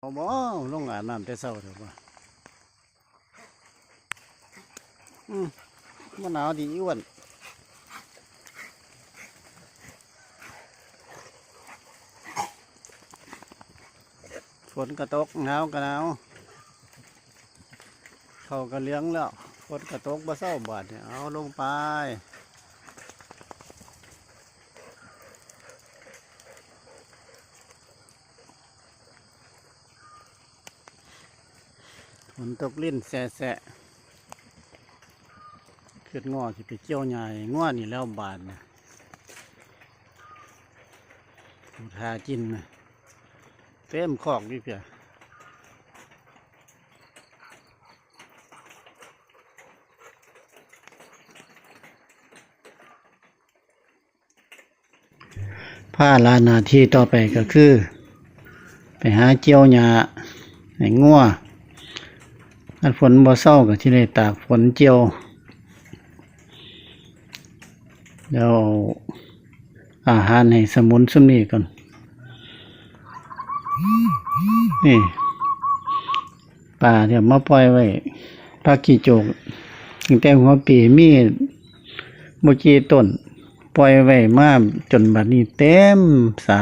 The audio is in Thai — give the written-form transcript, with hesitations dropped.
เอาบ่ลงอาบน้ำแต่เช้าเถอะว่ามันหนาวดีอ้วนฝนกระตกหนาวก็หนาวเขาก็เลี้ยงแล้วฝนกระตกบ่เศร้าบาดเนี่ยเอาลงไปฝนตกลิ้นแสะขึ้นง้อที่ไปเกี่ยวใหญ่ง้อนี่แล้วบาดเนี่ยทากินนะเต็มคอกดิเพียผ้าลานาที่ต่อไปก็คือ ไปหาเกี่ยวหญ้าให้งัวถ้าฝนบ่เศร้าก็ที่ได้ตากฝนเจียวแล้วอาหารให้สมุนซุมนี้ก่อนนี่ปลาเดี๋ยวมาปล่อยไว้ปลากี่โจกตั้งแต่หัวปีมีบ่กี่ต้นปล่อยไว้มาจนบัดนี้เต็มสระ